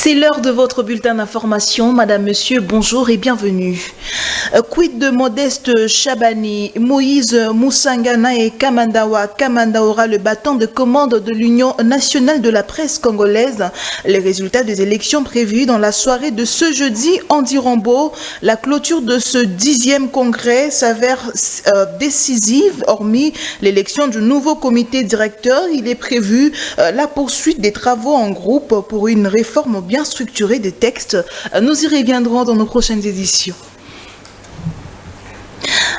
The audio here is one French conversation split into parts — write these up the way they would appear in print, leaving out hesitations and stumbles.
C'est l'heure de votre bulletin d'information. Madame, Monsieur, bonjour et bienvenue. Quid de Modeste Chabani, Moïse Moussangana et Kamandawa. Kamanda aura le bâton de commande de l'Union nationale de la presse congolaise. Les résultats des élections prévues dans la soirée de ce jeudi en Dirambo. La clôture de ce 10e congrès s'avère décisive. Hormis l'élection du nouveau comité directeur, il est prévu la poursuite des travaux en groupe pour une réforme bien structurée des textes. Nous y reviendrons dans nos prochaines éditions.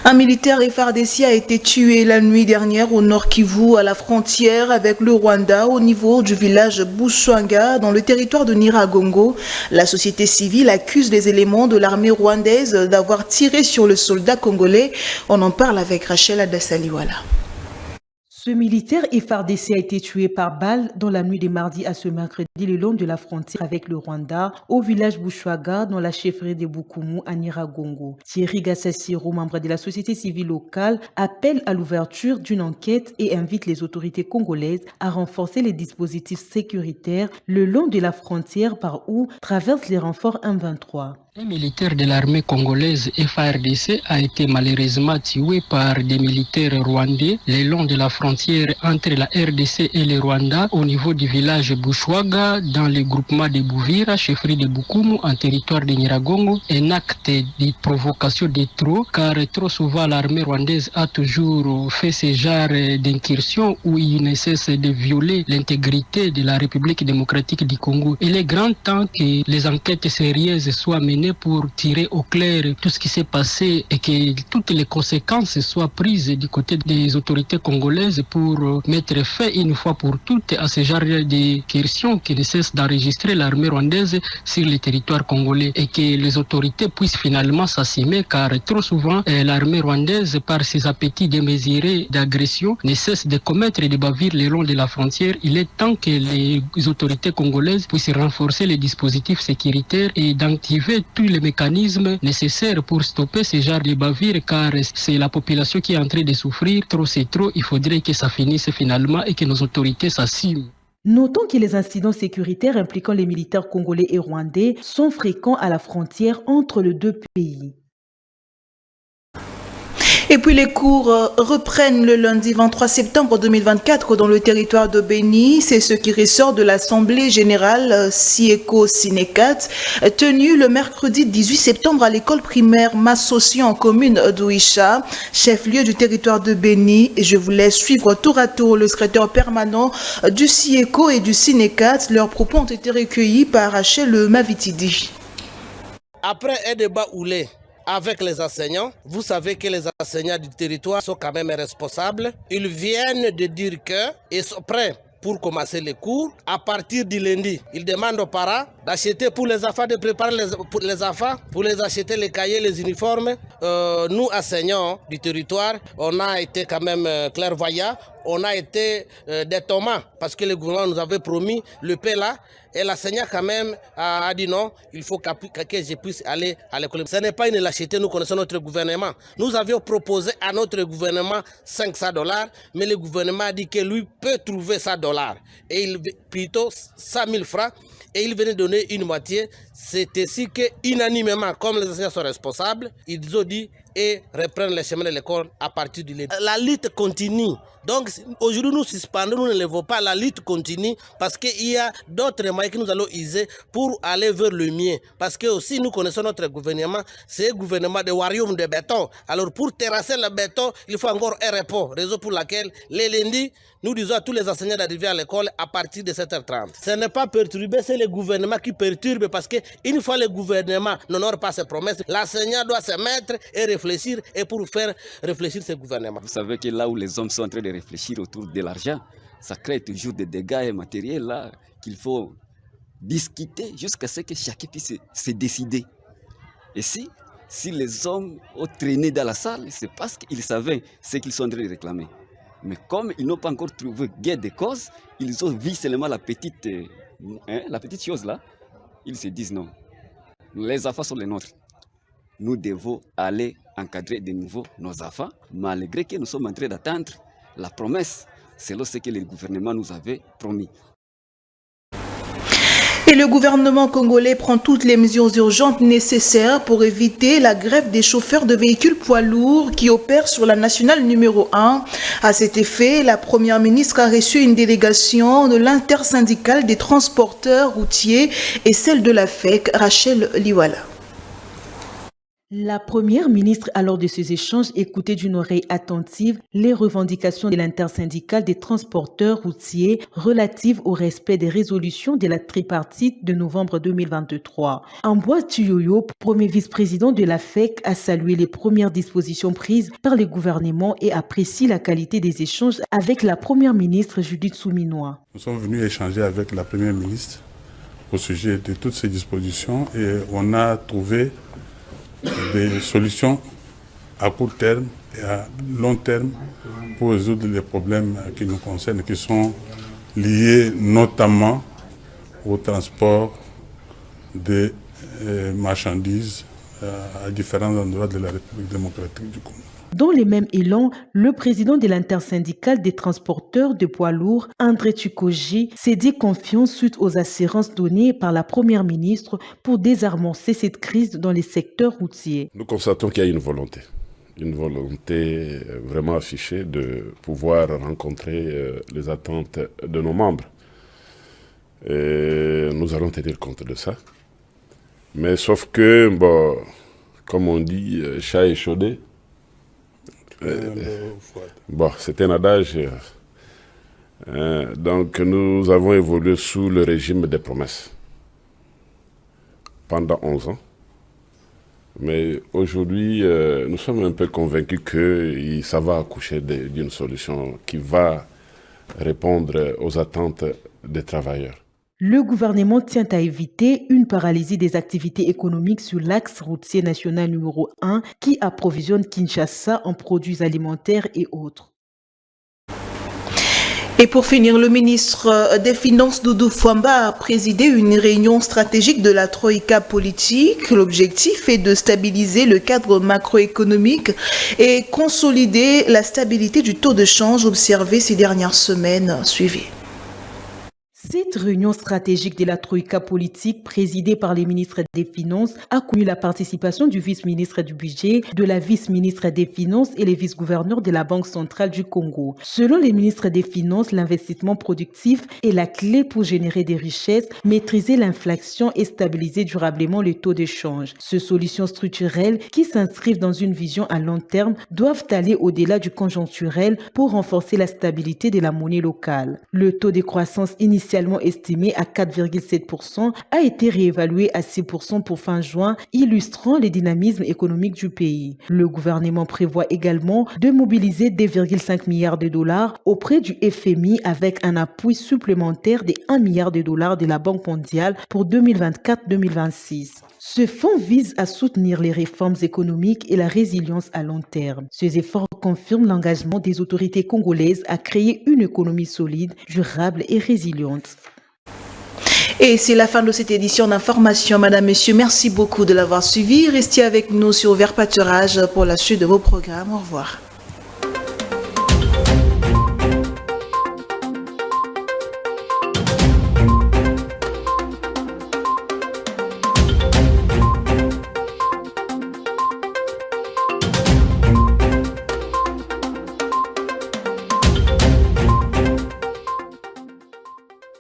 Un militaire FARDC a été tué la nuit dernière au nord Kivu, à la frontière avec le Rwanda, au niveau du village Bushwanga, dans le territoire de Nyiragongo. La société civile accuse les éléments de l'armée rwandaise d'avoir tiré sur le soldat congolais. On en parle avec Rachel Adassaliwala. Ce militaire FARDC a été tué par balle dans la nuit de mardi à ce mercredi le long de la frontière avec le Rwanda, au village Bushwaga, dans la chefferie de Bukumu à Nyiragongo. Thierry Gassassiro, membre de la société civile locale, appelle à l'ouverture d'une enquête et invite les autorités congolaises à renforcer les dispositifs sécuritaires le long de la frontière par où traversent les renforts M23. Un militaire de l'armée congolaise FARDC a été malheureusement tué par des militaires rwandais le long de la frontière entre la RDC et le Rwanda au niveau du village Bushwaga dans le groupement de Bouvira, chefferie de Bukumu en territoire de Nyiragongo. Un acte de provocation de trop car trop souvent l'armée rwandaise a toujours fait ce genre d'incursion où il ne cesse de violer l'intégrité de la République démocratique du Congo. Il est grand temps que les enquêtes sérieuses soient menées pour tirer au clair tout ce qui s'est passé et que toutes les conséquences soient prises du côté des autorités congolaises pour mettre fin une fois pour toutes à ce genre d'incursion qui ne cesse d'enregistrer l'armée rwandaise sur le territoire congolais et que les autorités puissent finalement s'assumer car trop souvent l'armée rwandaise par ses appétits démesurés d'agression ne cesse de commettre des bavures le long de la frontière. Il est temps que les autorités congolaises puissent renforcer les dispositifs sécuritaires et d'activer tous les mécanismes nécessaires pour stopper ce genre de bavures car c'est la population qui est en train de souffrir. Trop c'est trop, il faudrait que ça finisse finalement et que nos autorités s'assument. Notons que les incidents sécuritaires impliquant les militaires congolais et rwandais sont fréquents à la frontière entre les deux pays. Et puis les cours reprennent le lundi 23 septembre 2024 dans le territoire de Béni. C'est ce qui ressort de l'Assemblée générale Sieko-Sinekat tenue le mercredi 18 septembre à l'école primaire Massosi en commune d'Ouicha, chef-lieu du territoire de Béni. Et je vous laisse suivre tour à tour le secrétaire permanent du Sieko et du Sinekat. Leurs propos ont été recueillis par Rachel Mavitidi. Après un débat houlé avec les enseignants, vous savez que les enseignants du territoire sont quand même responsables. Ils viennent de dire qu'ils sont prêts pour commencer les cours à partir du lundi. Ils demandent aux parents d'acheter pour les enfants, de préparer les enfants, pour les acheter les cahiers, les uniformes. Nous, enseignants du territoire, on a été quand même clairvoyants, on a été détournants parce que le gouvernement nous avait promis le paix là. Et l'enseignant quand même a dit non, il faut que je puisse aller à l'école. Ce n'est pas une lâcheté, nous connaissons notre gouvernement. Nous avions proposé à notre gouvernement $500, mais le gouvernement a dit que lui peut trouver $100. Et il plutôt 100 000 francs. Et il venait donner une moitié. C'est ainsi que, unanimement, comme les enseignants sont responsables, ils ont dit et reprendre les chemins de l'école à partir du lundi. La lutte continue. Donc aujourd'hui nous suspendons, nous ne levons pas, la lutte continue parce qu'il y a d'autres moyens que nous allons user pour aller vers le mieux. Parce que aussi nous connaissons notre gouvernement, c'est un gouvernement de royaume de béton. Alors pour terrasser le béton, il faut encore un repos, raison pour laquelle les lundis, nous disons à tous les enseignants d'arriver à l'école à partir de 7h30. Ce n'est pas perturbé, c'est le gouvernement qui perturbe parce qu'une fois le gouvernement n'honore pas ses promesses, l'enseignant doit se mettre et réfléchir et pour faire réfléchir ce gouvernement. Vous savez que là où les hommes sont en train de réfléchir autour de l'argent, ça crée toujours des dégâts matériels là qu'il faut discuter jusqu'à ce que chacun puisse se décider. Et si les hommes ont traîné dans la salle, c'est parce qu'ils savaient ce qu'ils sont en train de réclamer. Mais comme ils n'ont pas encore trouvé gain de cause, ils ont vu seulement la petite chose là, ils se disent non, les enfants sont les nôtres. Nous devons aller encadrer de nouveau nos enfants, malgré que nous sommes en train d'attendre la promesse, selon ce que le gouvernement nous avait promis. Et le gouvernement congolais prend toutes les mesures urgentes nécessaires pour éviter la grève des chauffeurs de véhicules poids lourds qui opèrent sur la nationale numéro 1. À cet effet, la première ministre a reçu une délégation de l'intersyndicale des transporteurs routiers et celle de la FEC, Rachel Liwala. La première ministre, alors de ces échanges, écoutait d'une oreille attentive les revendications de l'intersyndicale des transporteurs routiers relatives au respect des résolutions de la tripartite de novembre 2023. Ambroise Tuyoyo, premier vice-président de la FEC, a salué les premières dispositions prises par le gouvernement et apprécie la qualité des échanges avec la première ministre Judith Souminois. Nous sommes venus échanger avec la première ministre au sujet de toutes ces dispositions et on a trouvé des solutions à court terme et à long terme pour résoudre les problèmes qui nous concernent, qui sont liés notamment au transport des marchandises à différents endroits de la République démocratique du Congo. Dans les mêmes élans, le président de l'intersyndicale des transporteurs de poids lourds, André Tukoji, s'est dit confiant suite aux assurances données par la première ministre pour désamorcer cette crise dans les secteurs routiers. Nous constatons qu'il y a une volonté vraiment affichée de pouvoir rencontrer les attentes de nos membres. Et nous allons tenir compte de ça. Mais sauf que, bon, comme on dit, chat échaudé. Bon, c'est un adage. Donc nous avons évolué sous le régime des promesses pendant 11 ans. Mais aujourd'hui, nous sommes un peu convaincus que ça va accoucher d'une solution qui va répondre aux attentes des travailleurs. Le gouvernement tient à éviter une paralysie des activités économiques sur l'axe routier national numéro 1 qui approvisionne Kinshasa en produits alimentaires et autres. Et pour finir, le ministre des Finances, Doudou Fwamba, a présidé une réunion stratégique de la Troïka politique. L'objectif est de stabiliser le cadre macroéconomique et consolider la stabilité du taux de change observé ces dernières semaines. Suivez. Cette réunion stratégique de la Troïka politique, présidée par les ministres des Finances, a connu la participation du vice-ministre du Budget, de la vice-ministre des Finances et les vice-gouverneurs de la Banque centrale du Congo. Selon les ministres des Finances, l'investissement productif est la clé pour générer des richesses, maîtriser l'inflation et stabiliser durablement le taux de change. Ces solutions structurelles, qui s'inscrivent dans une vision à long terme, doivent aller au-delà du conjoncturel pour renforcer la stabilité de la monnaie locale. Le taux de croissance initialement estimé à 4,7% a été réévalué à 6% pour fin juin, illustrant le dynamisme économique du pays. Le gouvernement prévoit également de mobiliser 2,5 milliards de dollars auprès du FMI avec un appui supplémentaire de 1 milliard de dollars de la Banque mondiale pour 2024-2026. Ce fonds vise à soutenir les réformes économiques et la résilience à long terme. Ces efforts confirment l'engagement des autorités congolaises à créer une économie solide, durable et résiliente. Et c'est la fin de cette édition d'information. Madame, Monsieur, merci beaucoup de l'avoir suivi. Restez avec nous sur Vert Pâturage pour la suite de vos programmes. Au revoir.